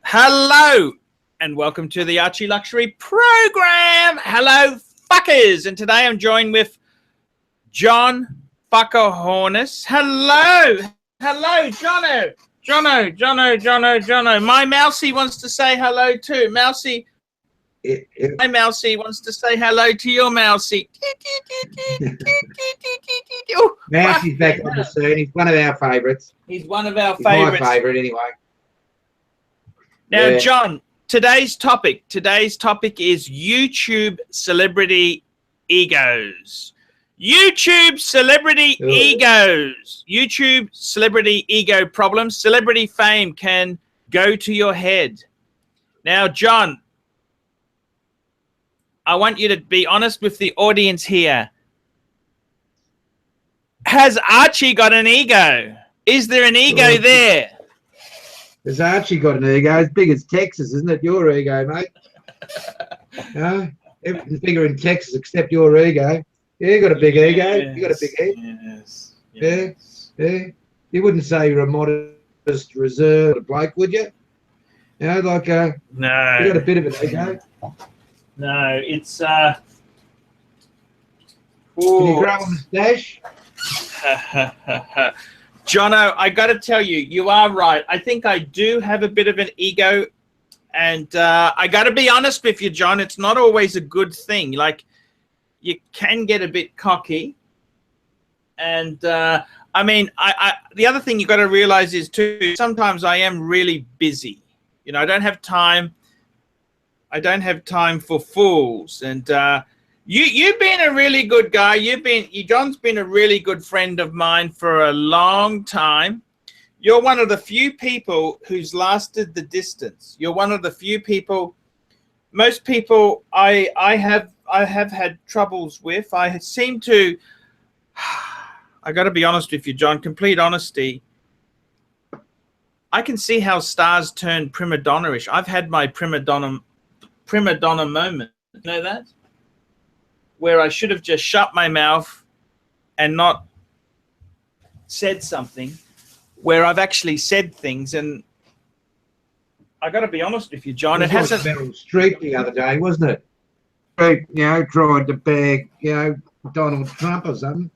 Hello and welcome to the ArchieLuxury program. Hello, fuckers. And today I'm joined with John Fuckerhornis. Hello. Hello, Jono. Jono. My Mousy wants to say hello too. Mousy. My Mousy wants to say hello to your Mousy. Mousy's back on the scene. He's one of our favourites. He's one of our favourites. My favourite anyway. Now, yeah. John, today's topic is YouTube celebrity egos. YouTube celebrity egos. YouTube celebrity ego problems. Celebrity fame can go to your head. Now, John, I want you to be honest with the audience here. Has Archie got an ego? Is there an ego there? Has Archie got an ego? As big as Texas, isn't it? Your ego, mate. Everything's bigger in Texas except your ego. Yeah, you got a big ego. You got a big head. Yes. Yeah. You wouldn't say you're a modest, reserved bloke, would you? You know, like no. You got a bit of an ego. No, it's Can you grow a moustache? Jono, I got to tell you, you are right. I think I do have a bit of an ego, and I got to be honest with you, John. It's not always a good thing. Like, you can get a bit cocky, and I mean, the other thing you got to realize is too, sometimes I am really busy. You know, I don't have time. I don't have time for fools, and you've been a really good guy. John's been a really good friend of mine for a long time. You're one of the few people who's lasted the distance. You're one of the few people. Most people I have had troubles with. I seem to. I got to be honest with you, John. Complete honesty. I can see how stars turn prima donna-ish. I've had my prima donna moment. You know that? Where I should have just shut my mouth and not said something, where I've actually said things. And I got to be honest with you, John, it hasn't. Meryl Streep the other day, wasn't it? You know, tried to bag, you know, Donald Trump or something.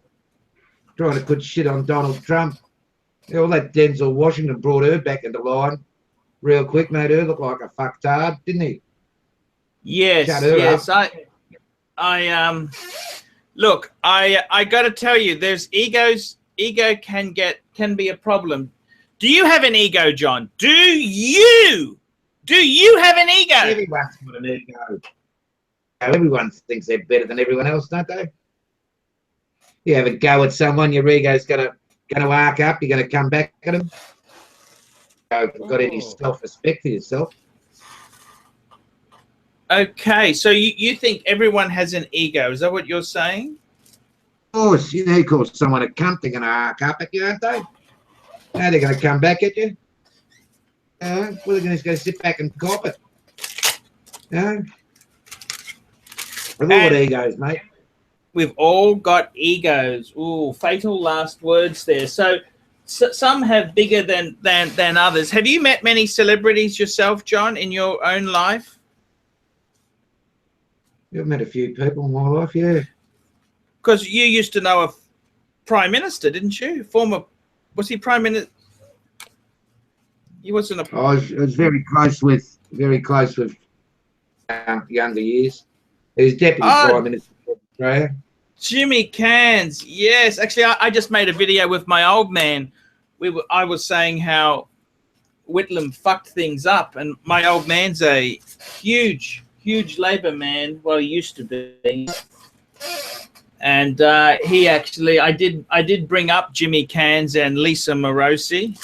Trying to put shit on Donald Trump. You know, all that Denzel Washington brought her back into line real quick, made her look like a fucktard, didn't he? Yes, yes. Up. Look, I got to tell you, there's egos. Ego can be a problem. Do you have an ego, John? Do you have an ego? Everyone's got an ego. Everyone thinks they're better than everyone else, don't they? You have a go at someone, your ego's gonna arc up. You're gonna come back at them. You've got any self-respect for yourself. Okay, so you think everyone has an ego? Is that what you're saying? Of course, you know, you call someone a cunt, they're going to arc up at you, aren't they? Now they're going to come back at you. Well, they're just going to sit back and cop it. We've all got egos, mate. We've all got egos. Ooh, fatal last words there. So some have bigger than others. Have you met many celebrities yourself, John, in your own life? You've met a few people in my life, yeah. Because you used to know a prime minister, didn't you? Was he prime minister? He wasn't a. I was very close with younger years. He was deputy prime minister of Australia. Jimmy Cairns, yes. Actually, I just made a video with my old man. I was saying how Whitlam fucked things up, and my old man's a huge Labor man. Well, he used to be, and he actually, I did bring up Jimmy Cairns and Lisa Morosi.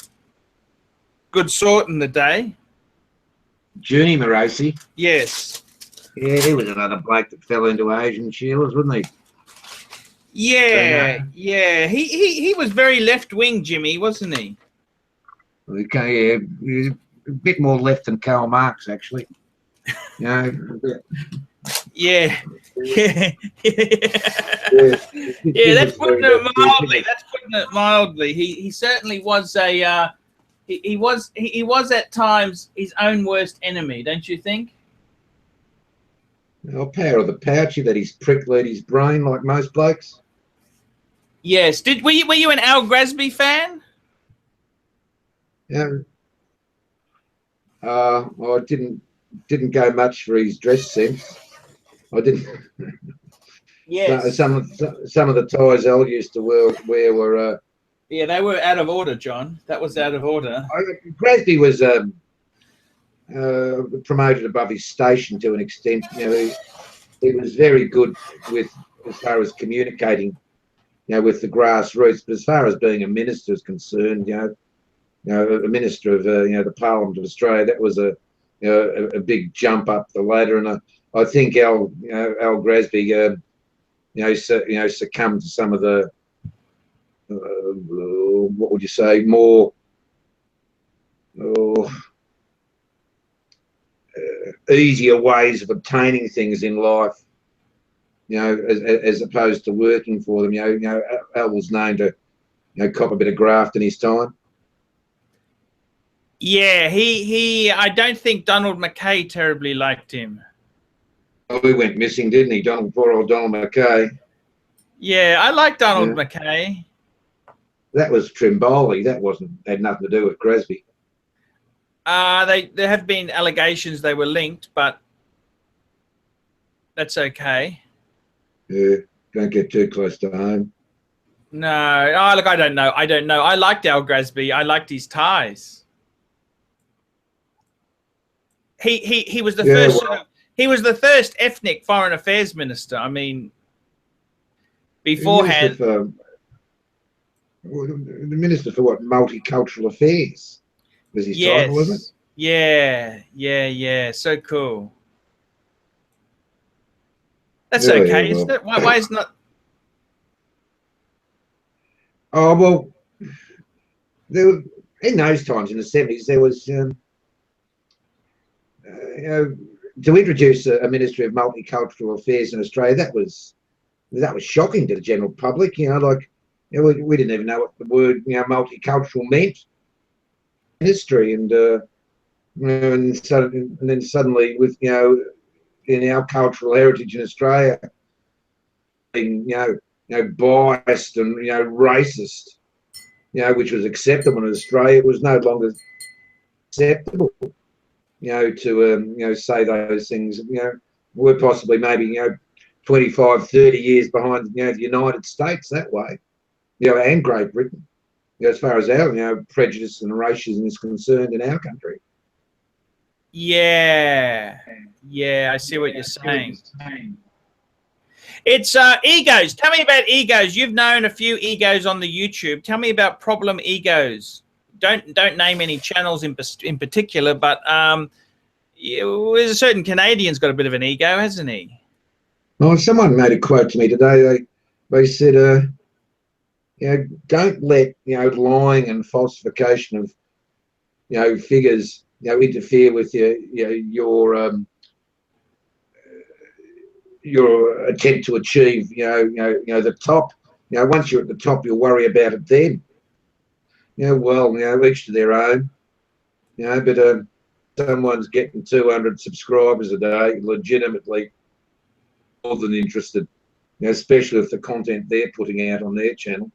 Good sort in the day. Junie Morosi. Yes. Yeah, he was another bloke that fell into Asian Sheilas, wasn't he? Yeah, yeah. He was very left wing, Jimmy, wasn't he? Okay, yeah, he's a bit more left than Karl Marx, actually. You know, yeah. Yeah, that's putting it mildly. He certainly was a He was at times his own worst enemy, don't you think? Oh, power of the pouchy that he's pricked his brain like most blokes. Yes. Were you an Al Grasby fan? Yeah. I didn't go much for his dress sense. I didn't. Yes. Some of the ties Al used to wear were. Yeah, they were out of order, John. That was out of order. Grasby was promoted above his station to an extent. You know, he was very good with as far as communicating, you know, with the grassroots. But as far as being a minister is concerned, you know, a minister of you know, the Parliament of Australia, that was a big jump up the ladder. And I think Al Grasby succumbed to some of the what would you say, more easier ways of obtaining things in life, you know, as opposed to working for them. You know, Al was known to, you know, cop a bit of graft in his time. Yeah, I don't think Donald Mackay terribly liked him. Oh, he went missing, didn't he? Poor old Donald Mackay. Yeah, I like Donald Mackay. That was Trimboli. That had nothing to do with Grasby. There have been allegations they were linked, but that's okay. Yeah, don't get too close to home. No, oh, look, I don't know. I liked Al Grasby. I liked his ties. He was the first. Well, he was the first ethnic foreign affairs minister. I mean, beforehand, the minister for what? Multicultural affairs was his title, wasn't it? Yeah. So cool. That's okay, isn't it? Why is not? Oh well, there were, in those times in the 70s, there was you know, to introduce a Ministry of Multicultural Affairs in Australia. That was shocking to the general public. You know, like, you know, we didn't even know what the word, you know, multicultural meant. History and then suddenly with, you know, in our cultural heritage in Australia, being, you know, biased and, you know, racist, you know, which was acceptable in Australia, it was no longer acceptable, you know, to you know, say those things. You know, we're possibly maybe, you know, 25, 30 years behind, you know, the United States that way, you know, and Great Britain, you know, as far as our, you know, prejudice and racism is concerned in our country. Yeah, I see what you're saying. It's egos. Tell me about egos. You've known a few egos on the YouTube. Tell me about problem egos. Don't name any channels in particular, but there's a certain Canadian's got a bit of an ego, hasn't he? Well, someone made a quote to me today. They said, you know, don't let, you know, lying and falsification of, you know, figures, you know, interfere with your attempt to achieve, you know, the top. You know, once you're at the top, you'll worry about it then. You know, well, you know, each to their own. You know, but someone's getting 200 subscribers a day, legitimately more than interested. You know, especially if the content they're putting out on their channel.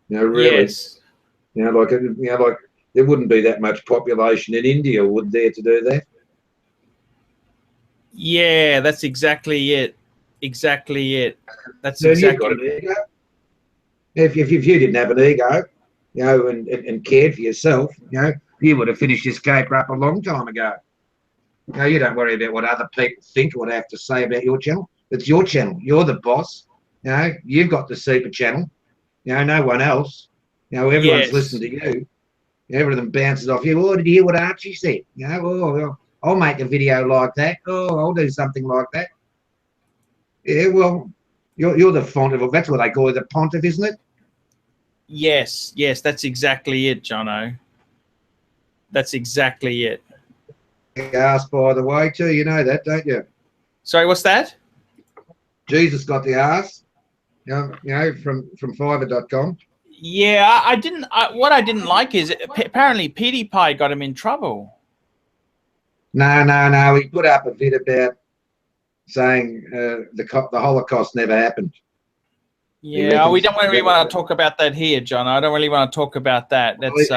You know, really. Yes. You know, like there wouldn't be that much population in India, would there, to do that? Yeah, that's exactly it. Exactly it. That's so exactly. You've got an ego. If you didn't have an ego, you know, and cared for yourself, you know, you would have finished this caper up a long time ago. You know, you don't worry about what other people think or what they have to say about your channel. It's your channel. You're the boss. You know, you've got the super channel. You know, no one else. You know, everyone's listening to you. Everything bounces off you. Oh, did you hear what Archie said? You know, oh, I'll make a video like that. Oh, I'll do something like that. Yeah, well, you're the font of, that's what they call it, the pontiff, isn't it? Yes, that's exactly it, Jono. That's exactly it. Ass, by the way, too. You know that, don't you? Sorry, what's that? Jesus got the ass. You know, from Fiverr.com. Yeah, I didn't. What I didn't like is apparently PewDiePie got him in trouble. No. He put up a bit about saying the Holocaust never happened. Yeah, we don't really want to talk about that here, John. I don't really want to talk about that. That's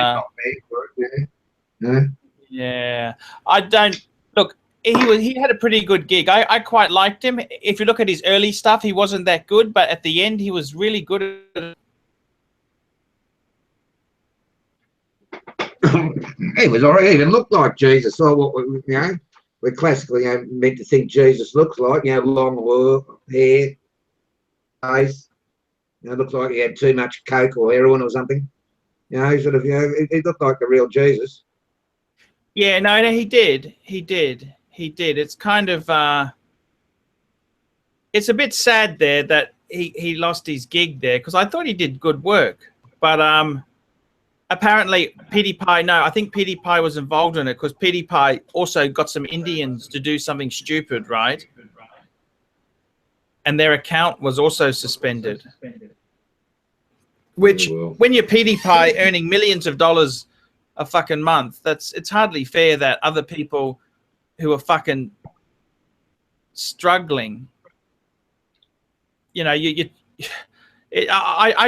yeah. I don't look. He had a pretty good gig. I quite liked him. If you look at his early stuff, he wasn't that good, but at the end, he was really good at it. He was alright. He even looked like Jesus. So what we're classically meant to think Jesus looks like. Long hair, face. Looks like he had too much coke or heroin or something. He looked like the real Jesus. Yeah, no, he did. He did. It's kind of it's a bit sad there that he lost his gig there, because I thought he did good work, but apparently PewDiePie, no, I think PewDiePie was involved in it, because PewDiePie also got some Indians to do something stupid, right? And their account was also suspended. Which, when you're PewDiePie earning millions of dollars a fucking month, it's hardly fair that other people who are fucking struggling, I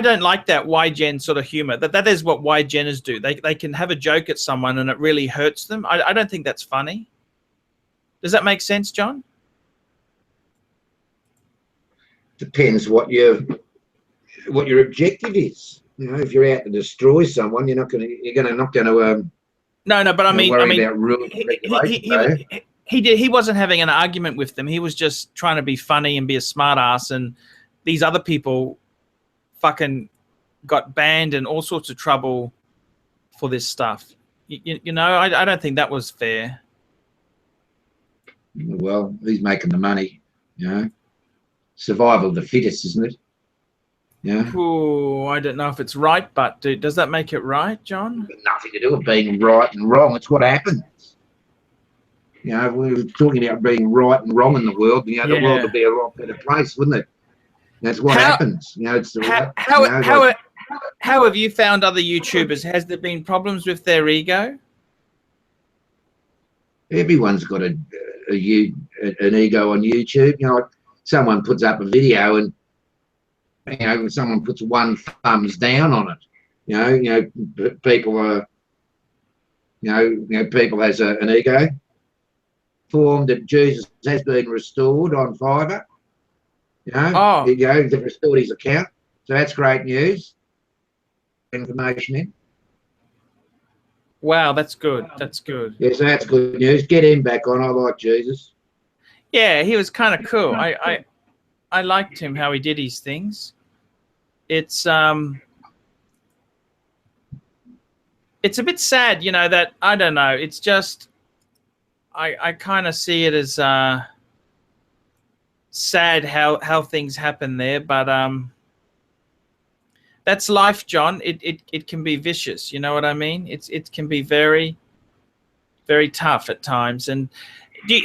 don't like that YGen sort of humor. That is what YGeners do. They can have a joke at someone and it really hurts them. I don't think that's funny. Does that make sense, John? Depends what your objective is. If you're out to destroy someone, you're not going to. No, but I mean, about rules and regulations, he wasn't having an argument with them. He was just trying to be funny and be a smart ass, and these other people fucking got banned and all sorts of trouble for this stuff. I don't think that was fair. Well, he's making the money, survival of the fittest, isn't it? Yeah. Oh, I don't know if it's right, but does that make it right, John? Nothing to do with being right and wrong. It's what happens. We're talking about being right and wrong in the world. The world would be a lot better place, wouldn't it? That's what happens. It's the how have you found other YouTubers? Has there been problems with their ego? Everyone's got an ego on YouTube. Someone puts up a video and someone puts one thumbs down on it. People are, people has an ego. Formed that Jesus has been restored on Fiverr. They've restored his account, so that's great news. Information in. Wow, that's good. That's good. Yes, that's good news. Get him back on. I like Jesus. Yeah, he was kind of cool. I liked him, how he did his things. It's a bit sad, that I don't know. It's just I kind of see it as sad how things happen there, but that's life, John. It can be vicious. You know what I mean? It can be very, very tough at times. And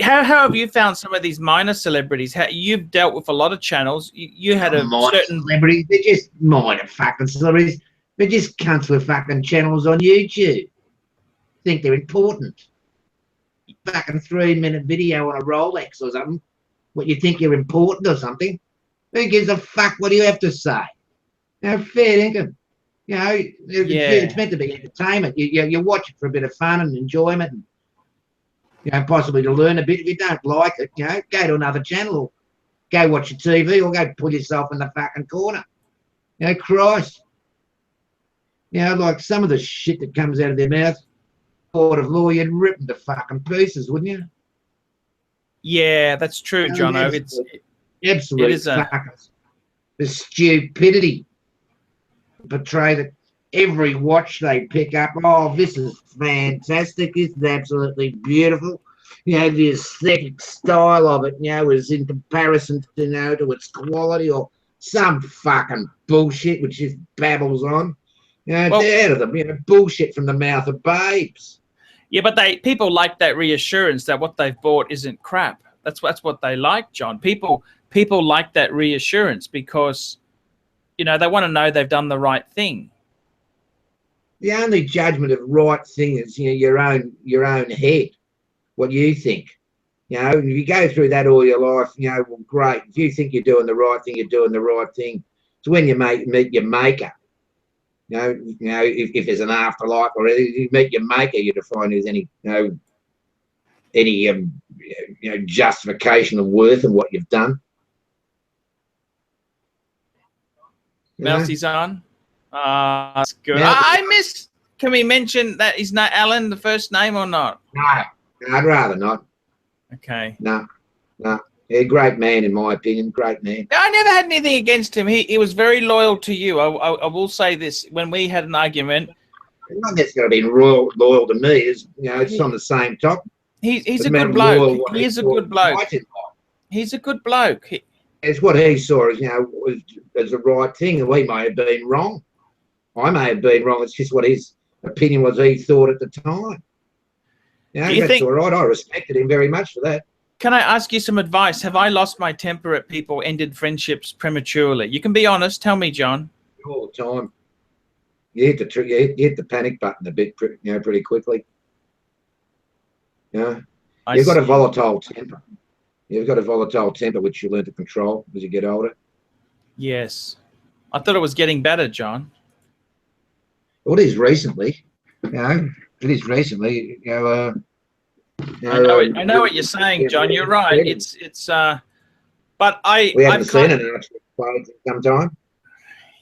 how have you found some of these minor celebrities? You've dealt with a lot of channels. You had a certain celebrities. They're just minor fucking celebrities. They're just cunts with fucking channels on YouTube. Think they're important. Fucking 3-minute video on a Rolex or something. What, you think you're important or something? Who gives a fuck what do you have to say? Fair income. It's meant to be entertainment. You watch it for a bit of fun and enjoyment, and possibly to learn a bit. If you don't like it, go to another channel or go watch your TV or go pull yourself in the fucking corner. Christ. Like some of the shit that comes out of their mouth, court of law, you'd rip them to fucking pieces, wouldn't you? Yeah, that's true, Jono. It's absolute fucking the stupidity portray that every watch they pick up. Oh, this is fantastic. This is absolutely beautiful. The aesthetic style of it, is in comparison to, to its quality or some fucking bullshit which just babbles on. It's out of them. Bullshit from the mouth of babes. Yeah, but people like that reassurance that what they've bought isn't crap. That's what they like, John. People like that reassurance because, they want to know they've done the right thing. the only judgment of right thing is, you know, your own head, what you think. You know, if you go through that all your life, you know, well, great. If you think you're doing the right thing, you're doing the right thing. It's when you meet your maker. You know, if there's an afterlife or anything, you meet your maker, you define there's any, justification of worth and what you've done. Mousy's on. That's good. I missed. Can we mention that he's not Alan, the first name, or not? No, I'd rather not. Okay. No. Yeah, great man, in my opinion. Great man. I never had anything against him. He was very loyal to you. I will say this. When we had an argument, not necessarily been loyal to me. Is, you know, it's on the same top. He's a good bloke. He is a good bloke. He's a good bloke. It's what he saw as, you know, as the right thing, and we may have been wrong. I may have been wrong. It's just what his opinion was. He thought at the time. You know, that's all right. I respected him very much for that. Can I ask you some advice? Have I lost my temper at people, ended friendships prematurely? You can be honest. Tell me, John. All the time. You hit the panic button a bit, you know, pretty quickly. You know, you've got a volatile temper. You've got a volatile temper, which you learn to control as you get older. Yes. I thought it was getting better, John. Well, it is recently. You know, it is recently. You know, I know what you're saying, John. You're right. But we haven't seen an Archie in some time.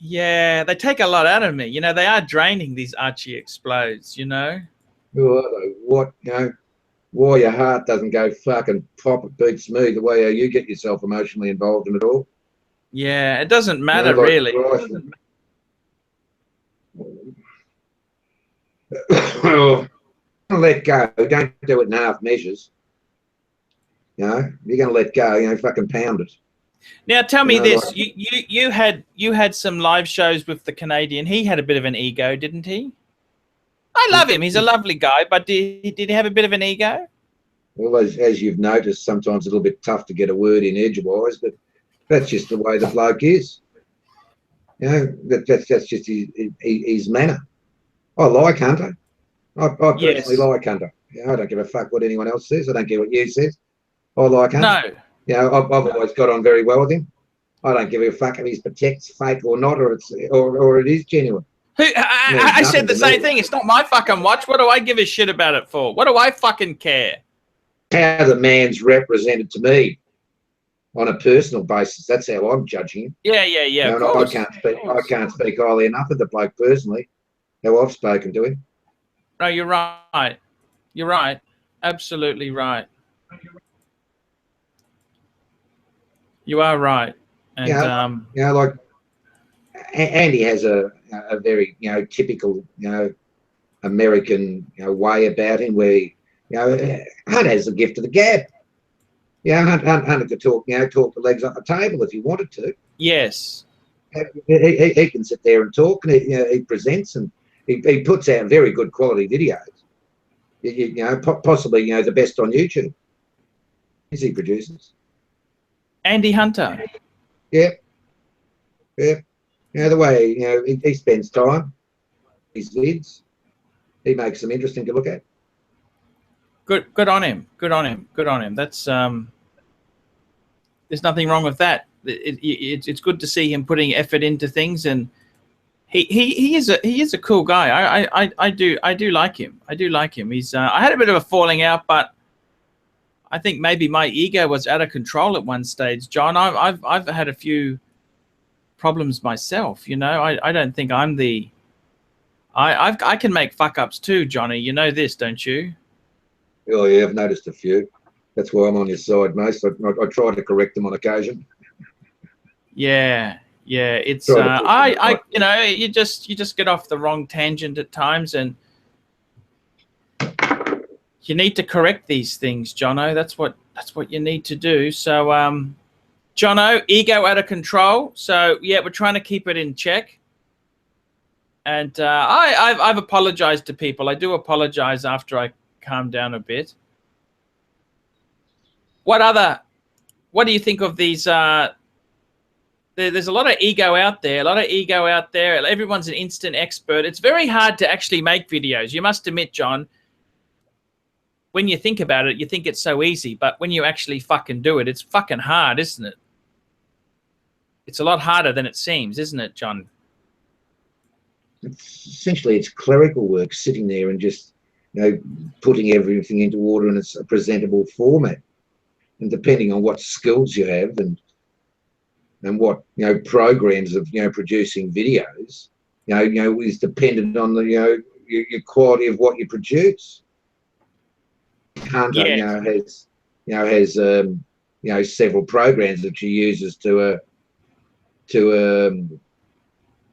Yeah, they take a lot out of me. You know, they are draining, these Archie explodes. You know. What, you know, why your heart doesn't go fucking pop a beat smooth the way you get yourself emotionally involved in it all. Yeah, it doesn't matter, you know, like, really. Let go. Don't do it in half measures. You know, you're going to let go. You know, fucking pound it. Now, tell me this: like, you had some live shows with the Canadian. He had a bit of an ego, didn't he? I love him. He's a lovely guy, but did he have a bit of an ego? Well, as you've noticed, sometimes it's a little bit tough to get a word in edgewise, but that's just the way the bloke is. You know, that's just his manner. I like Hunter. I personally like Hunter. You know, I don't give a fuck what anyone else says. I don't care what you says. I like Hunter. No. You know, I've always got on very well with him. I don't give a fuck if he's protects fake or not, or it is genuine. I said the same thing. It's not my fucking watch. What do I give a shit about it for? What do I fucking care? How the man's represented to me on a personal basis. That's how I'm judging him. Yeah. You know, I can't speak highly enough of the bloke personally. How I've spoken to him. No, you're right. You're right. Absolutely right. You are right. And you know, like Andy has a very, you know, typical, you know, American, you know, way about him, where he, you know, Hunt has the gift of the gab. Yeah, Hunter could talk, you know, talk the legs off the table if he wanted to. Yes. He can sit there and talk, and he presents, and he puts out very good quality videos. You know, possibly, you know, the best on YouTube. He produces. Andy Hunter. Yeah. You know, the way, you know, he spends time, his vids, he makes them interesting to look at. Good on him. Good on him. That's there's nothing wrong with that. It's good to see him putting effort into things, and he is a cool guy. I do like him. I do like him. He's I had a bit of a falling out, but I think maybe my ego was out of control at one stage, John. I've had a few problems myself. You know, I don't think I'm the. I can make fuck ups too, Johnny. You know this, don't you? Oh yeah, I've noticed a few. That's why I'm on your side, mate. I try to correct them on occasion. Yeah. It's I you know, you just get off the wrong tangent at times, and you need to correct these things, Jono. That's what you need to do. So Jono, ego out of control. So yeah, we're trying to keep it in check. And I've apologized to people. I do apologize after I calm down a bit. What do you think of these there's a lot of ego out there. Everyone's an instant expert. It's very hard to actually make videos. You must admit, John, when you think about it, you think it's so easy. But when you actually fucking do it, it's fucking hard, isn't it? It's a lot harder than it seems, isn't it, John? Essentially, it's clerical work, sitting there and just, putting everything into order in a presentable format. And depending on what skills you have and what programs of producing videos, is dependent on the your quality of what you produce. Hunter, has several programs that she uses to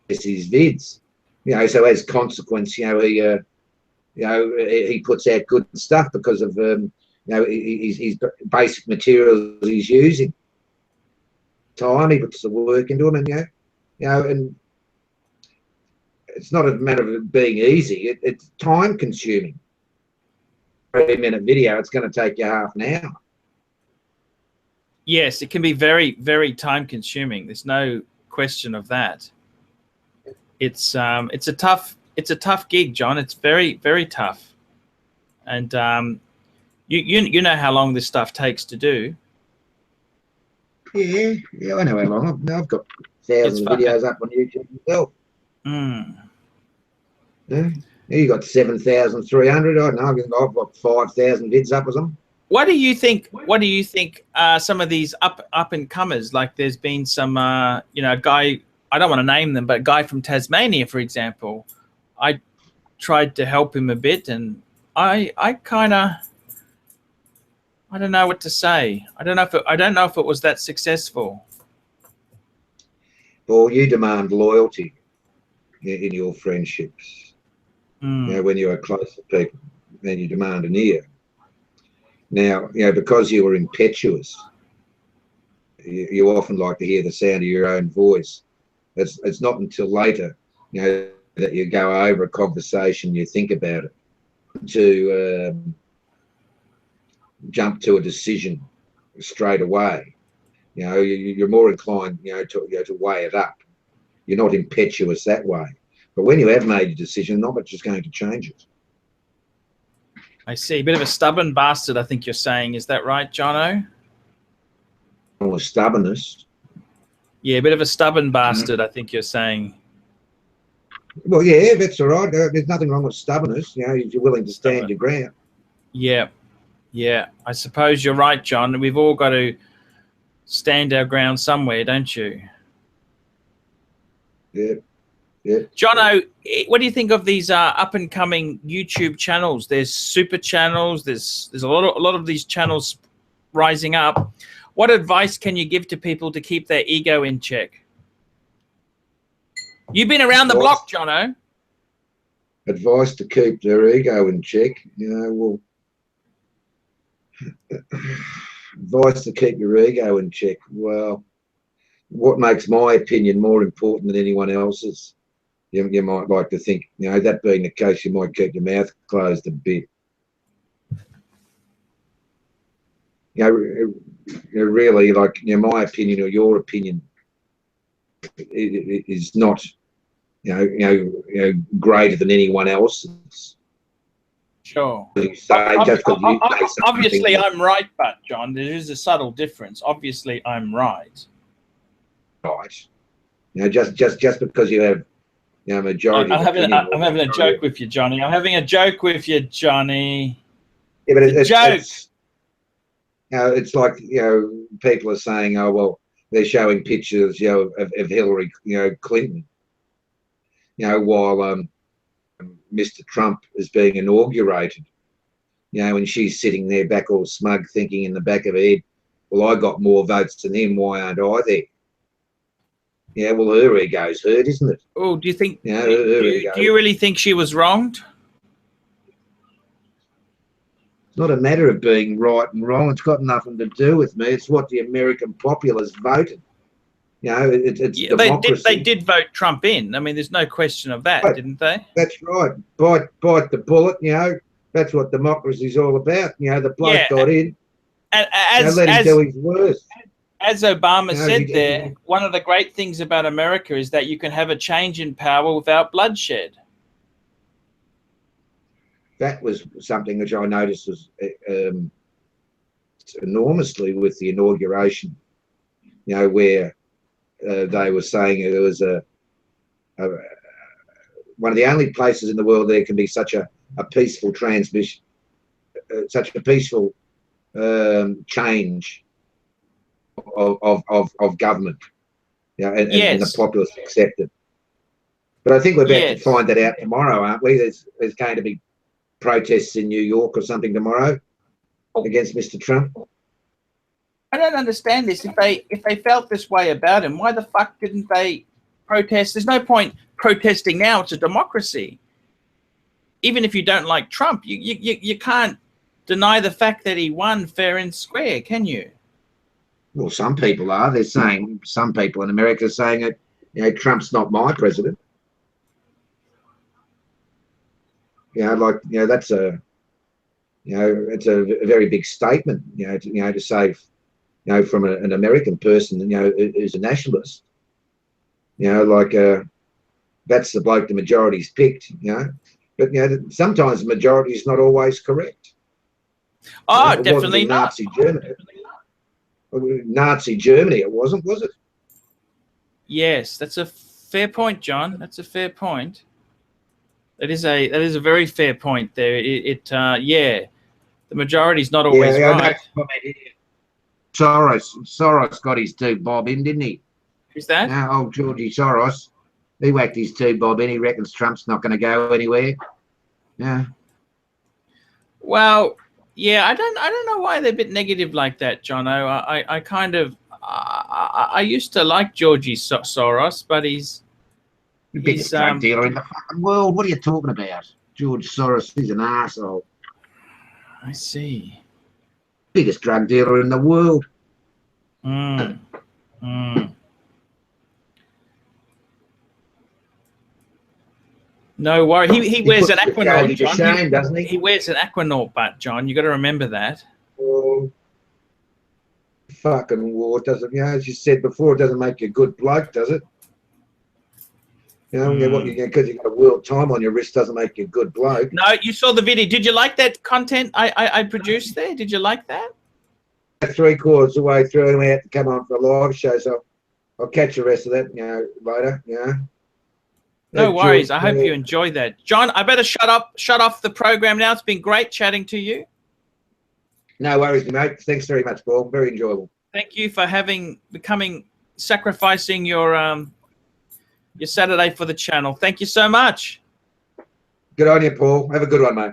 his vids. So as consequence, he puts out good stuff because of his basic materials he's using. Time he puts the work into them, and and it's not a matter of it being easy. It's time consuming. 30-minute video, it's going to take you half an hour. Yes, it can be very, very time consuming. There's no question of that. It's a tough gig, John. It's very, very tough. And you know how long this stuff takes to do. Yeah, I know how long. I've got thousands of videos up on YouTube myself. Yeah, you got 7,300. I don't know. I've got 5,000 vids up or something. What do you think? What do you think? Some of these up and comers, like there's been some, guy. I don't want to name them, but a guy from Tasmania, for example. I tried to help him a bit, and I don't know what to say. I don't know if it was that successful. Well, you demand loyalty in your friendships. When you are close to people, then you demand an ear. Now, because you were impetuous, you often like to hear the sound of your own voice. It's not until later, that you go over a conversation, you think about it, to jump to a decision straight away. You're more inclined, to weigh it up. You're not impetuous that way. But when you have made a decision, not much is going to change it. I see. A bit of a stubborn bastard, I think you're saying. Is that right, Jono? Or stubbornness. Yeah, a bit of a stubborn bastard, I think you're saying. Well, yeah, that's all right. There's nothing wrong with stubbornness, if you're willing to stand your ground. Yeah. Yeah, I suppose you're right, John. We've all got to stand our ground somewhere, don't you? Yeah. Jono, what do you think of these up and coming YouTube channels? There's super channels. There's a lot of these channels rising up. What advice can you give to people to keep their ego in check? You've been around the block, Jono. Advice to keep their ego in check. Advice to keep your ego in check. Well, what makes my opinion more important than anyone else's? You might like to think, that being the case, you might keep your mouth closed a bit. Really, like, my opinion or your opinion is not, greater than anyone else's. Sure. Obviously, I'm right, but John, there is a subtle difference. Obviously, I'm right. Right. Just because you have, majority. I'm having a joke with you, Johnny. I'm having a joke with you, Johnny. Yeah, but it's joke. It's like, people are saying, oh well, they're showing pictures, of Hillary, Clinton, while Mr. Trump is being inaugurated, and she's sitting there back all smug, thinking in the back of her head, well, I got more votes than him, why aren't I there? Yeah, well, her ego's hurt, isn't it? Oh, do you think? Do you really think she was wronged? It's not a matter of being right and wrong. It's got nothing to do with me. It's what the American populace voted. It's democracy. They did vote Trump in. I mean, there's no question of that, right. Didn't they? That's right. Bite the bullet. That's what democracy's all about. The bloke got in. And let him do his worst. as Obama You know, said there, one of the great things about America is that you can have a change in power without bloodshed. That was something which I noticed was enormously with the inauguration, you know, where they were saying there was one of the only places in the world there can be such a peaceful transmission, such a peaceful change of government, you know, and the populace accept it. But I think we're about to find that out tomorrow, aren't we? There's going to be protests in New York or something tomorrow against Mr. Trump. I don't understand this. If they felt this way about him, why the fuck didn't they protest? There's no point protesting now. It's a democracy. Even if you don't like Trump, you can't deny the fact that he won fair and square, can you? Well, some people are. They're saying, some people in America are saying that, you know, Trump's not my president. You know, like, you know, that's a, you know, it's a very big statement, you know, to say, you know, from an American person, you know, who's a nationalist, you know, like, that's the bloke the majority's picked, you know. But, you know, sometimes the majority is not always correct. Oh, you know, definitely not. Nazi Germany. Nazi Germany, it wasn't, was it? Yes, that's a fair point, John. That's a fair point. That is a very fair point there. Yeah, the majority's not always right. Soros got his two bob in, didn't he? Who's that? Now, old Georgie Soros, he whacked his two bob in. He reckons Trump's not going to go anywhere. Yeah. Well, yeah, I don't know why they're a bit negative like that, Jono. I kind of I used to like Georgie Soros, but he's biggest drug dealer in the fucking world. What are you talking about? George Soros, he's an arsehole. I see. Biggest drug dealer in the world. No worry. He wears an Aquanaut, John. Shame, doesn't he? He wears an Aquanaut, but John, you got to remember that. Well, fucking war doesn't. You know, as you said before, it doesn't make you a good bloke, does it? You know, what you because you got a world time on your wrist doesn't make you a good bloke. No, you saw the video. Did you like that content I produced there? Did you like that? 3/4 of the way through, and we had to come on for a live show, so I'll catch the rest of that, you know, later. You know. No worries. I hope you enjoy that, John. I better shut off the program now. It's been great chatting to you. No worries, mate. Thanks very much, Paul. Very enjoyable. Thank you for sacrificing your Saturday for the channel. Thank you so much. Good on you, Paul. Have a good one, mate.